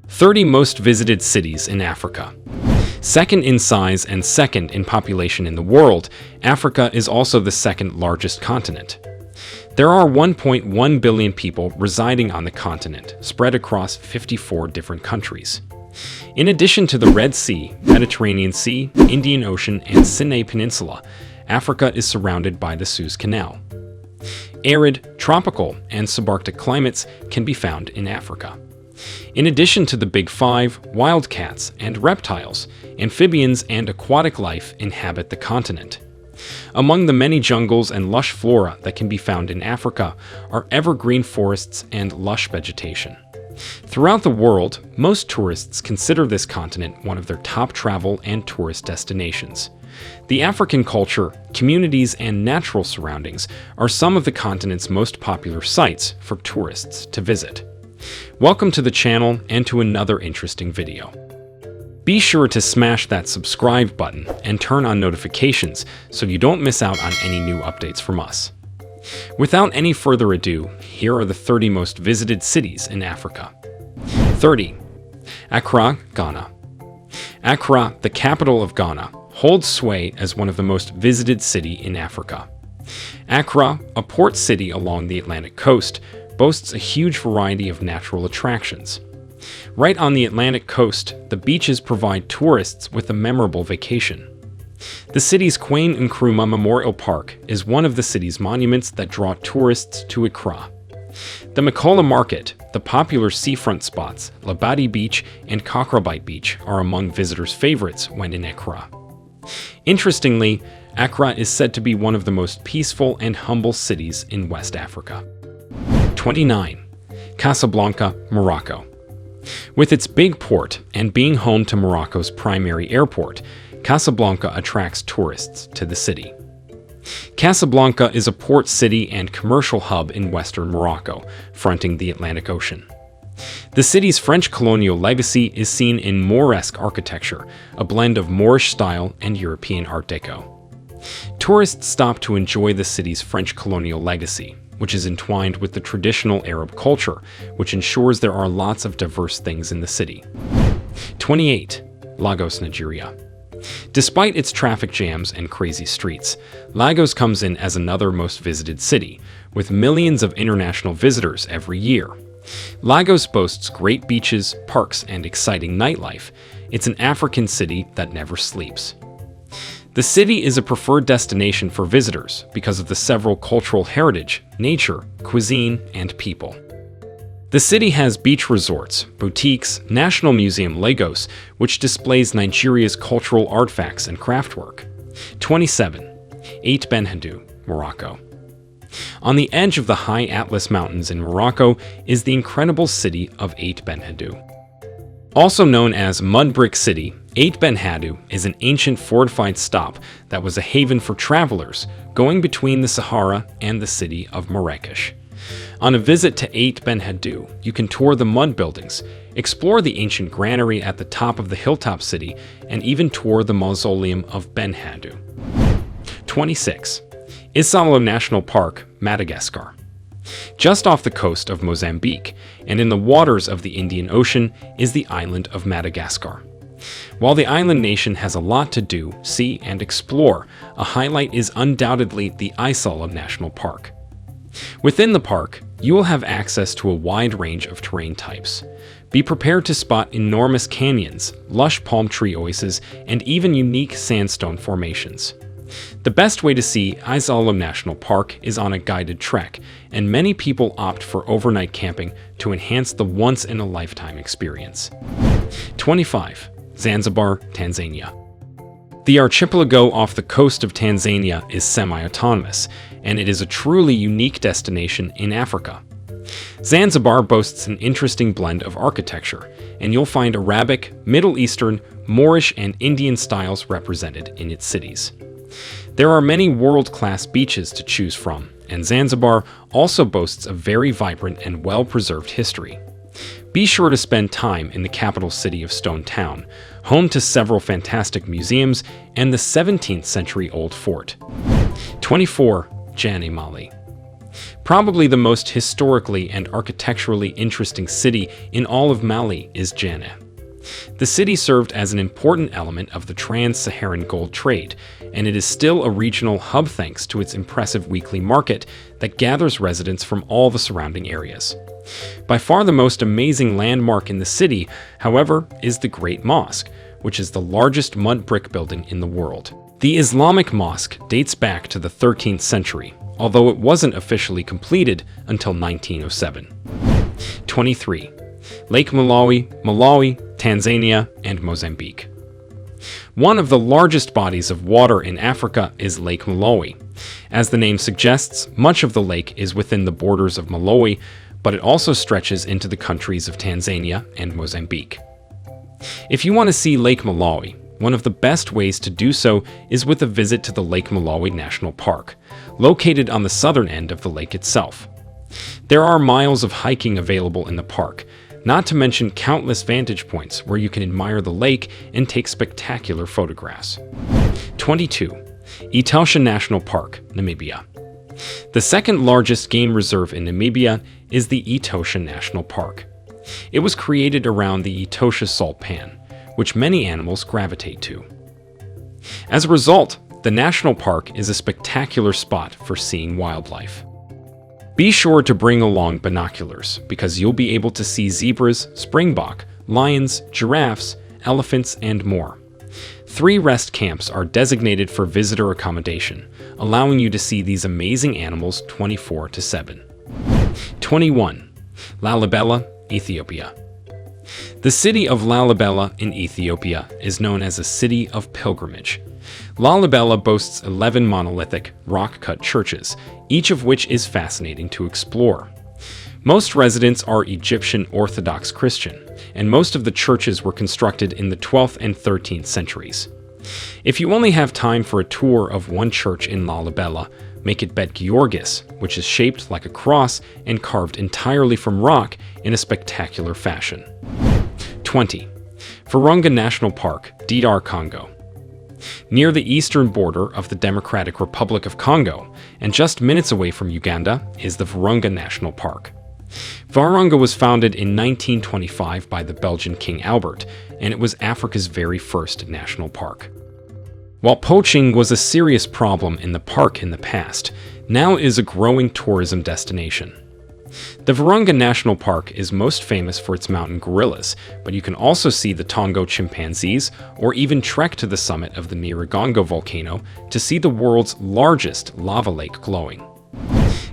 30 most visited cities in Africa. Second in size and second in population in the world, Africa is also the second largest continent. There are 1.1 billion people residing on the continent, spread across 54 different countries. In addition to the Red Sea, Mediterranean Sea, Indian Ocean, and Sinai Peninsula, Africa is surrounded by the Suez Canal. Arid, tropical, and subarctic climates can be found in Africa. In addition to the Big Five, wildcats and reptiles, amphibians and aquatic life inhabit the continent. Among the many jungles and lush flora that can be found in Africa are evergreen forests and lush vegetation. Throughout the world, most tourists consider this continent one of their top travel and tourist destinations. The African culture, communities, and natural surroundings are some of the continent's most popular sites for tourists to visit. Welcome to the channel and to another interesting video. Be sure to smash that subscribe button and turn on notifications so you don't miss out on any new updates from us. Without any further ado, here are the 30 most visited cities in Africa. 30. Accra, Ghana. Accra, the capital of Ghana, holds sway as one of the most visited cities in Africa. Accra, a port city along the Atlantic coast, boasts a huge variety of natural attractions. Right on the Atlantic coast, the beaches provide tourists with a memorable vacation. The city's Kwame Nkrumah Memorial Park is one of the city's monuments that draw tourists to Accra. The Makola Market, the popular seafront spots, Labadi Beach and Kakrabite Beach are among visitors' favorites when in Accra. Interestingly, Accra is said to be one of the most peaceful and humble cities in West Africa. 29. Casablanca, Morocco. With its big port and being home to Morocco's primary airport, Casablanca attracts tourists to the city. Casablanca is a port city and commercial hub in western Morocco, fronting the Atlantic Ocean. The city's French colonial legacy is seen in Moresque architecture, a blend of Moorish style and European Art Deco. Tourists stop to enjoy the city's French colonial legacy, which is entwined with the traditional Arab culture, which ensures there are lots of diverse things in the city. 28. Lagos, Nigeria. Despite its traffic jams and crazy streets, Lagos comes in as another most visited city, with millions of international visitors every year. Lagos boasts great beaches, parks, and exciting nightlife. It's an African city that never sleeps. The city is a preferred destination for visitors because of the several cultural heritage, nature, cuisine, and people. The city has beach resorts, boutiques, National Museum Lagos, which displays Nigeria's cultural artifacts and craftwork. 27. Ait Benhaddou, Morocco. On the edge of the high Atlas Mountains in Morocco is the incredible city of Ait Benhaddou. Also known as Mud Brick City, Ait Benhaddou is an ancient fortified stop that was a haven for travelers going between the Sahara and the city of Marrakesh. On a visit to Ait Benhaddou, you can tour the mud buildings, explore the ancient granary at the top of the hilltop city, and even tour the mausoleum of Benhaddou. 26. Isalo National Park, Madagascar. Just off the coast of Mozambique, and in the waters of the Indian Ocean, is the island of Madagascar. While the island nation has a lot to do, see, and explore, a highlight is undoubtedly the Isalo National Park. Within the park, you will have access to a wide range of terrain types. Be prepared to spot enormous canyons, lush palm tree oases, and even unique sandstone formations. The best way to see Isalo National Park is on a guided trek, and many people opt for overnight camping to enhance the once-in-a-lifetime experience. 25. Zanzibar, Tanzania. The archipelago off the coast of Tanzania is semi-autonomous, and it is a truly unique destination in Africa. Zanzibar boasts an interesting blend of architecture, and you'll find Arabic, Middle Eastern, Moorish, and Indian styles represented in its cities. There are many world-class beaches to choose from, and Zanzibar also boasts a very vibrant and well-preserved history. Be sure to spend time in the capital city of Stone Town, home to several fantastic museums and the 17th century old fort. 24. Jane, Mali. Probably the most historically and architecturally interesting city in all of Mali is Djenne. The city served as an important element of the trans-Saharan gold trade, and it is still a regional hub thanks to its impressive weekly market that gathers residents from all the surrounding areas. By far the most amazing landmark in the city, however, is the Great Mosque, which is the largest mud brick building in the world. The Islamic mosque dates back to the 13th century, although it wasn't officially completed until 1907. 23. Lake Malawi, Tanzania, and Mozambique. One of the largest bodies of water in Africa is Lake Malawi. As the name suggests, much of the lake is within the borders of Malawi, but it also stretches into the countries of Tanzania and Mozambique. If you want to see Lake Malawi, one of the best ways to do so is with a visit to the Lake Malawi National Park, located on the southern end of the lake itself. There are miles of hiking available in the park, not to mention countless vantage points where you can admire the lake and take spectacular photographs. 22. Etosha National Park, Namibia. The second largest game reserve in Namibia is the Etosha National Park. It was created around the Etosha salt pan, which many animals gravitate to. As a result, the national park is a spectacular spot for seeing wildlife. Be sure to bring along binoculars, because you'll be able to see zebras, springbok, lions, giraffes, elephants, and more. 3 rest camps are designated for visitor accommodation, allowing you to see these amazing animals 24/7. 21. Lalibela, Ethiopia. The city of Lalibela in Ethiopia is known as a city of pilgrimage. Lalibela boasts 11 monolithic, rock-cut churches, each of which is fascinating to explore. Most residents are Egyptian Orthodox Christian, and most of the churches were constructed in the 12th and 13th centuries. If you only have time for a tour of one church in Lalibela, make it Bet Georgis, which is shaped like a cross and carved entirely from rock in a spectacular fashion. 20. Virunga National Park, DR Congo. Near the eastern border of the Democratic Republic of Congo, and just minutes away from Uganda, is the Virunga National Park. Virunga was founded in 1925 by the Belgian King Albert, and it was Africa's very first national park. While poaching was a serious problem in the park in the past, now it is a growing tourism destination. The Virunga National Park is most famous for its mountain gorillas, but you can also see the Tongo chimpanzees or even trek to the summit of the Nyiragongo volcano to see the world's largest lava lake glowing.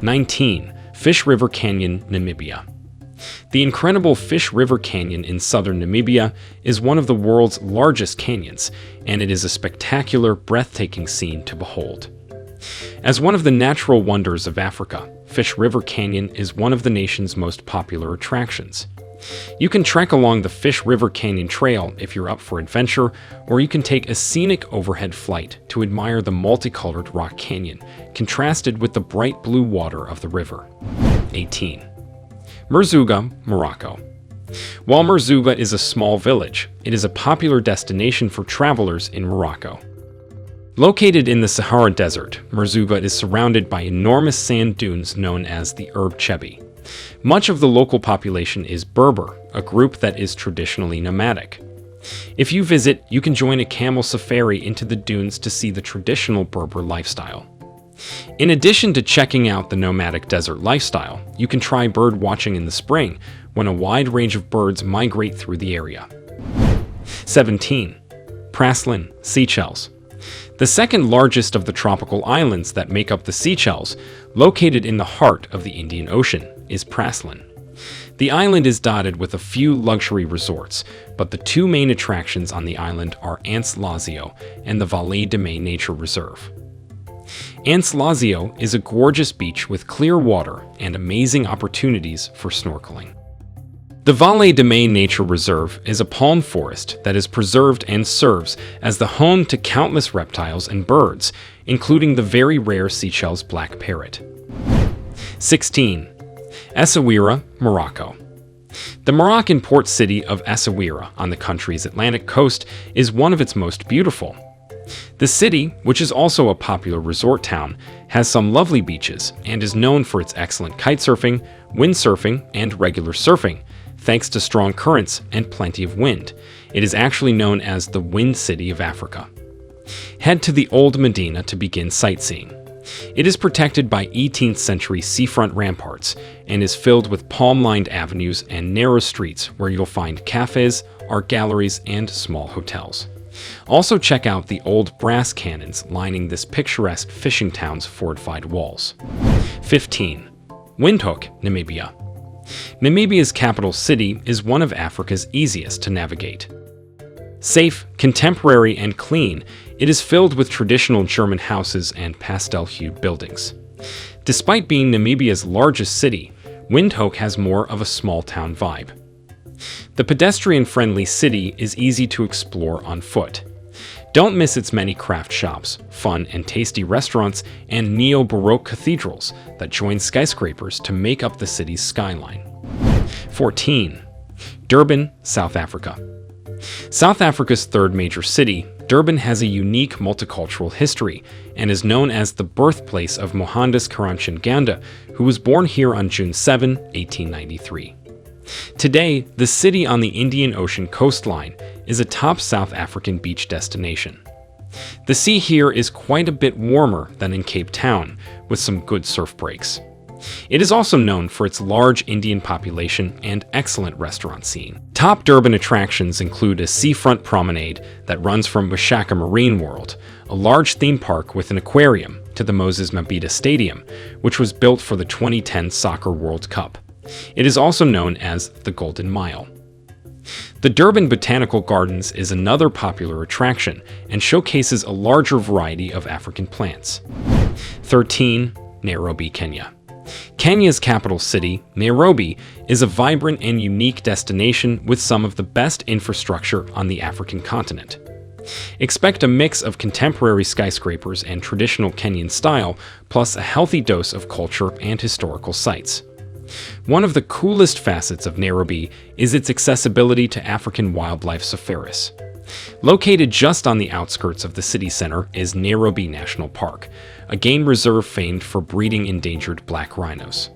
19. Fish River Canyon, Namibia. The incredible Fish River Canyon in southern Namibia is one of the world's largest canyons, and it is a spectacular, breathtaking scene to behold. As one of the natural wonders of Africa, Fish River Canyon is one of the nation's most popular attractions. You can trek along the Fish River Canyon Trail if you're up for adventure, or you can take a scenic overhead flight to admire the multicolored rock canyon, contrasted with the bright blue water of the river. 18. Merzouga, Morocco. While Merzouga is a small village, it is a popular destination for travelers in Morocco. Located in the Sahara Desert, Merzouga is surrounded by enormous sand dunes known as the Erb Chebi. Much of the local population is Berber, a group that is traditionally nomadic. If you visit, you can join a camel safari into the dunes to see the traditional Berber lifestyle. In addition to checking out the nomadic desert lifestyle, you can try bird watching in the spring, when a wide range of birds migrate through the area. 17. Praslin, Seychelles. The second largest of the tropical islands that make up the Seychelles, located in the heart of the Indian Ocean, is Praslin. The island is dotted with a few luxury resorts, but the 2 main attractions on the island are Anse Lazio and the Vallée de Mai Nature Reserve. Anse Lazio is a gorgeous beach with clear water and amazing opportunities for snorkeling. The Vallée de Mai Nature Reserve is a palm forest that is preserved and serves as the home to countless reptiles and birds, including the very rare Seychelles black parrot. 16. Essaouira, Morocco. The Moroccan port city of Essaouira on the country's Atlantic coast is one of its most beautiful. The city, which is also a popular resort town, has some lovely beaches and is known for its excellent kitesurfing, windsurfing, and regular surfing. Thanks to strong currents and plenty of wind, it is actually known as the Wind City of Africa. Head to the Old Medina to begin sightseeing. It is protected by 18th century seafront ramparts and is filled with palm-lined avenues and narrow streets where you'll find cafes, art galleries, and small hotels. Also check out the old brass cannons lining this picturesque fishing town's fortified walls. 15. Windhoek, Namibia. Namibia's capital city is one of Africa's easiest to navigate. Safe, contemporary, and clean, it is filled with traditional German houses and pastel-hued buildings. Despite being Namibia's largest city, Windhoek has more of a small-town vibe. The pedestrian-friendly city is easy to explore on foot. Don't miss its many craft shops, fun and tasty restaurants, and neo-Baroque cathedrals that join skyscrapers to make up the city's skyline. 14. Durban, South Africa. South Africa's third major city, Durban has a unique multicultural history and is known as the birthplace of Mohandas Karamchand Ganda, who was born here on June 7, 1893. Today, the city on the Indian Ocean coastline is a top South African beach destination. The sea here is quite a bit warmer than in Cape Town, with some good surf breaks. It is also known for its large Indian population and excellent restaurant scene. Top Durban attractions include a seafront promenade that runs from Bushaka Marine World, a large theme park with an aquarium, to the Moses Mabhida Stadium, which was built for the 2010 Soccer World Cup. It is also known as the Golden Mile. The Durban Botanical Gardens is another popular attraction and showcases a larger variety of African plants. 13. Nairobi, Kenya. Kenya's capital city, Nairobi, is a vibrant and unique destination with some of the best infrastructure on the African continent. Expect a mix of contemporary skyscrapers and traditional Kenyan style, plus a healthy dose of culture and historical sites. One of the coolest facets of Nairobi is its accessibility to African wildlife safaris. Located just on the outskirts of the city center is Nairobi National Park, a game reserve famed for breeding endangered black rhinos.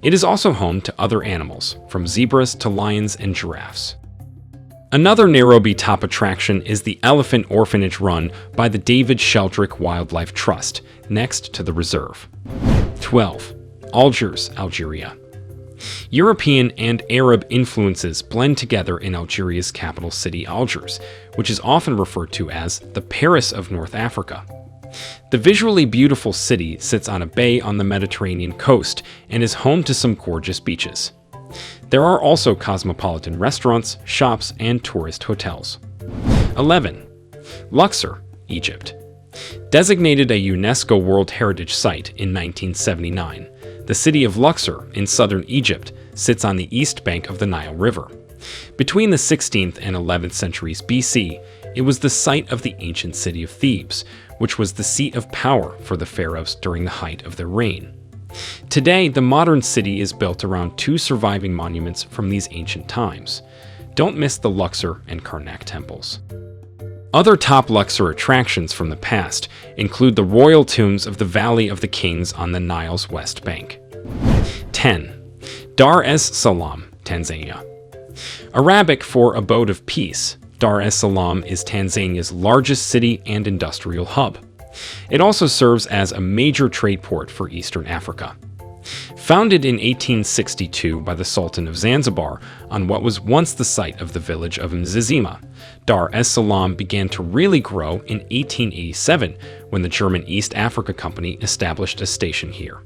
It is also home to other animals, from zebras to lions and giraffes. Another Nairobi top attraction is the elephant orphanage run by the David Sheldrick Wildlife Trust, next to the reserve. 12. Algiers, Algeria. European and Arab influences blend together in Algeria's capital city, Algiers, which is often referred to as the Paris of North Africa. The visually beautiful city sits on a bay on the Mediterranean coast and is home to some gorgeous beaches. There are also cosmopolitan restaurants, shops, and tourist hotels. 11. Luxor, Egypt. Designated a UNESCO World Heritage Site in 1979, the city of Luxor in southern Egypt sits on the east bank of the Nile River. Between the 16th and 11th centuries BC, it was the site of the ancient city of Thebes, which was the seat of power for the pharaohs during the height of their reign. Today, the modern city is built around two surviving monuments from these ancient times. Don't miss the Luxor and Karnak temples. Other top Luxor attractions from the past include the royal tombs of the Valley of the Kings on the Nile's west bank. 10. Dar es Salaam, Tanzania. Arabic for abode of peace, Dar es Salaam is Tanzania's largest city and industrial hub. It also serves as a major trade port for Eastern Africa. Founded in 1862 by the Sultan of Zanzibar on what was once the site of the village of Mzizima, Dar es Salaam began to really grow in 1887 when the German East Africa Company established a station here.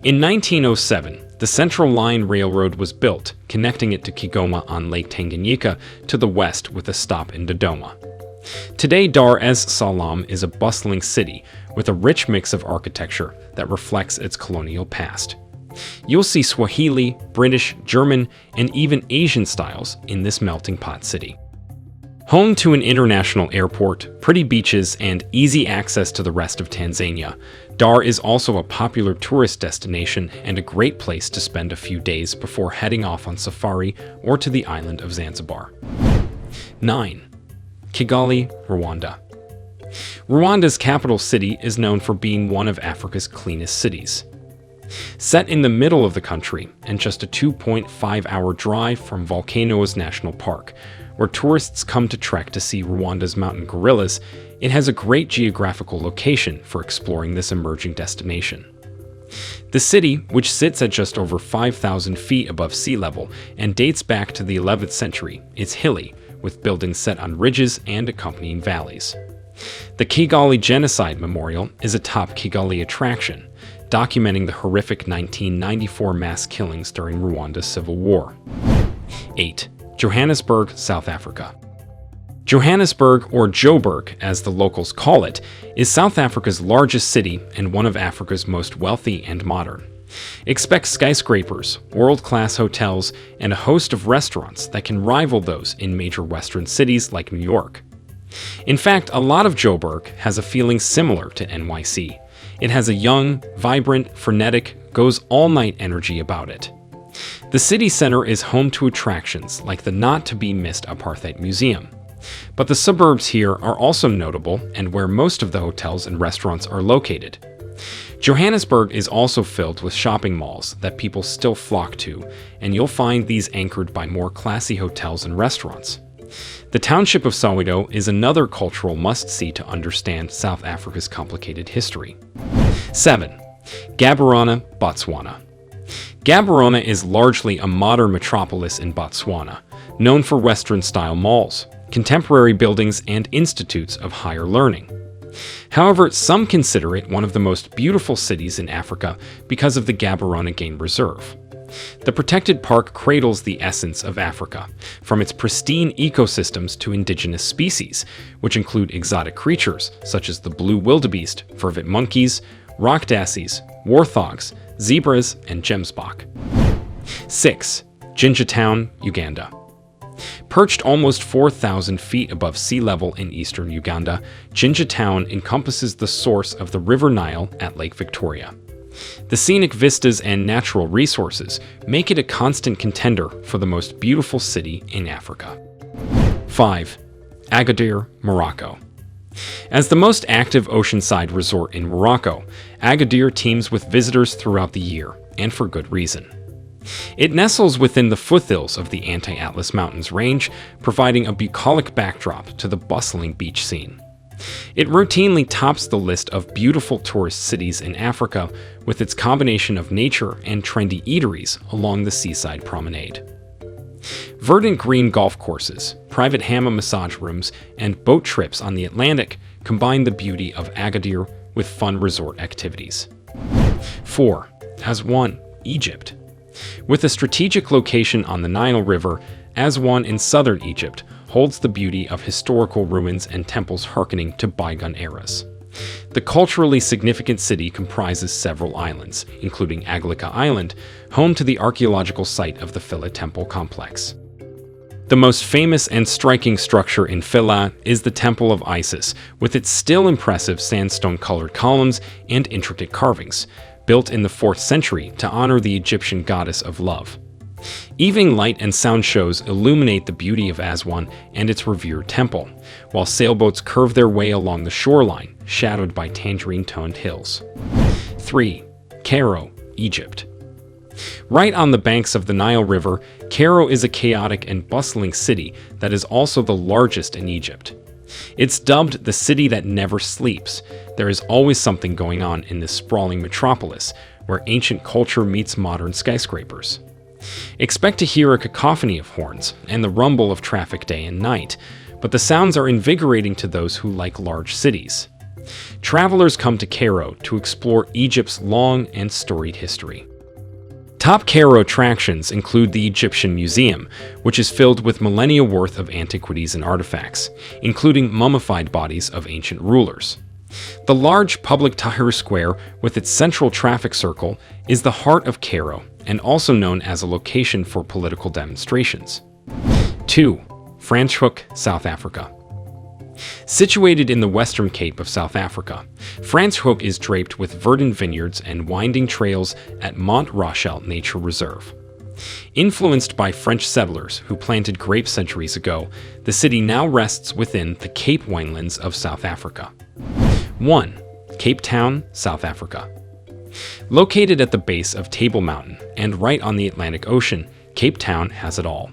In 1907, the Central Line Railroad was built, connecting it to Kigoma on Lake Tanganyika to the west with a stop in Dodoma. Today, Dar es Salaam is a bustling city with a rich mix of architecture that reflects its colonial past. You'll see Swahili, British, German, and even Asian styles in this melting pot city. Home to an international airport, pretty beaches, and easy access to the rest of Tanzania, Dar is also a popular tourist destination and a great place to spend a few days before heading off on safari or to the island of Zanzibar. 9. Kigali, Rwanda. Rwanda's capital city is known for being one of Africa's cleanest cities. Set in the middle of the country and just a 2.5-hour drive from Volcanoes National Park, where tourists come to trek to see Rwanda's mountain gorillas, it has a great geographical location for exploring this emerging destination. The city, which sits at just over 5,000 feet above sea level and dates back to the 11th century, is hilly, with buildings set on ridges and accompanying valleys. The Kigali Genocide Memorial is a top Kigali attraction, documenting the horrific 1994 mass killings during Rwanda's civil war. 8. Johannesburg, South Africa. Johannesburg, or Joburg as the locals call it, is South Africa's largest city and one of Africa's most wealthy and modern. Expect skyscrapers, world-class hotels, and a host of restaurants that can rival those in major Western cities like New York. In fact, a lot of Joburg has a feeling similar to NYC. It has a young, vibrant, frenetic, goes-all-night energy about it. The city center is home to attractions like the not-to-be-missed Apartheid Museum. But the suburbs here are also notable and where most of the hotels and restaurants are located. Johannesburg is also filled with shopping malls that people still flock to, and you'll find these anchored by more classy hotels and restaurants. The township of Soweto is another cultural must-see to understand South Africa's complicated history. 7. Gaborone, Botswana. Gaborone is largely a modern metropolis in Botswana, known for Western-style malls, contemporary buildings, and institutes of higher learning. However, some consider it one of the most beautiful cities in Africa because of the Gaborone Game Reserve. The protected park cradles the essence of Africa, from its pristine ecosystems to indigenous species, which include exotic creatures such as the blue wildebeest, vervet monkeys, rock dassies, warthogs, zebras, and gemsbok. 6. Ginjatown, Uganda. Perched almost 4,000 feet above sea level in eastern Uganda, Ginjatown encompasses the source of the River Nile at Lake Victoria. The scenic vistas and natural resources make it a constant contender for the most beautiful city in Africa. 5. Agadir, Morocco. As the most active oceanside resort in Morocco, Agadir teems with visitors throughout the year, and for good reason. It nestles within the foothills of the Anti-Atlas Mountains range, providing a bucolic backdrop to the bustling beach scene. It routinely tops the list of beautiful tourist cities in Africa with its combination of nature and trendy eateries along the seaside promenade. Verdant green golf courses, private hammock massage rooms, and boat trips on the Atlantic combine the beauty of Agadir with fun resort activities. 4. Aswan, Egypt. With a strategic location on the Nile River, Aswan in southern Egypt holds the beauty of historical ruins and temples hearkening to bygone eras. The culturally significant city comprises several islands, including Aglika Island, home to the archaeological site of the Philae Temple complex. The most famous and striking structure in Philae is the Temple of Isis, with its still impressive sandstone-colored columns and intricate carvings, built in the 4th century to honor the Egyptian goddess of love. Evening light and sound shows illuminate the beauty of Aswan and its revered temple, while sailboats curve their way along the shoreline, shadowed by tangerine-toned hills. 3. Cairo, Egypt. Right on the banks of the Nile River, Cairo is a chaotic and bustling city that is also the largest in Egypt. It's dubbed the city that never sleeps. There is always something going on in this sprawling metropolis, where ancient culture meets modern skyscrapers. Expect to hear a cacophony of horns and the rumble of traffic day and night, but the sounds are invigorating to those who like large cities. Travelers come to Cairo to explore Egypt's long and storied history. Top Cairo attractions include the Egyptian Museum, which is filled with millennia worth of antiquities and artifacts, including mummified bodies of ancient rulers. The large public Tahrir Square, with its central traffic circle, is the heart of Cairo and also known as a location for political demonstrations. 2. Franschhoek, South Africa. Situated in the Western Cape of South Africa, Franschhoek is draped with verdant vineyards and winding trails at Mont Rochelle Nature Reserve. Influenced by French settlers who planted grapes centuries ago, the city now rests within the Cape winelands of South Africa. 1. Cape Town, South Africa. Located at the base of Table Mountain and right on the Atlantic Ocean, Cape Town has it all.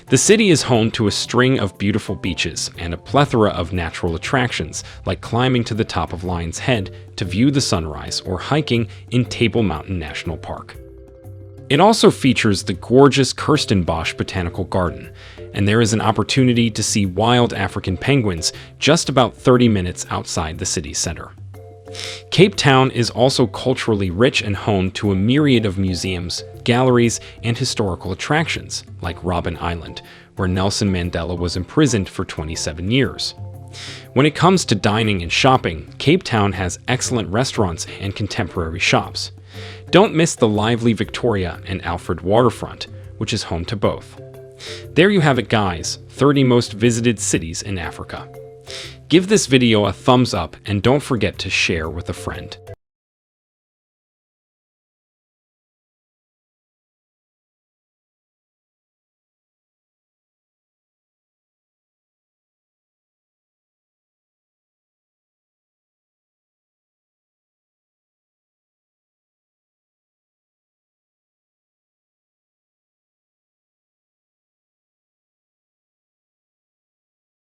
The city is home to a string of beautiful beaches and a plethora of natural attractions, like climbing to the top of Lion's Head to view the sunrise or hiking in Table Mountain National Park. It also features the gorgeous Kirstenbosch Botanical Garden, and there is an opportunity to see wild African penguins just about 30 minutes outside the city center. Cape Town is also culturally rich and home to a myriad of museums, galleries, and historical attractions, like Robben Island, where Nelson Mandela was imprisoned for 27 years. When it comes to dining and shopping, Cape Town has excellent restaurants and contemporary shops. Don't miss the lively Victoria and Alfred waterfront, which is home to both. There you have it, guys, 30 most visited cities in Africa. Give this video a thumbs up and don't forget to share with a friend.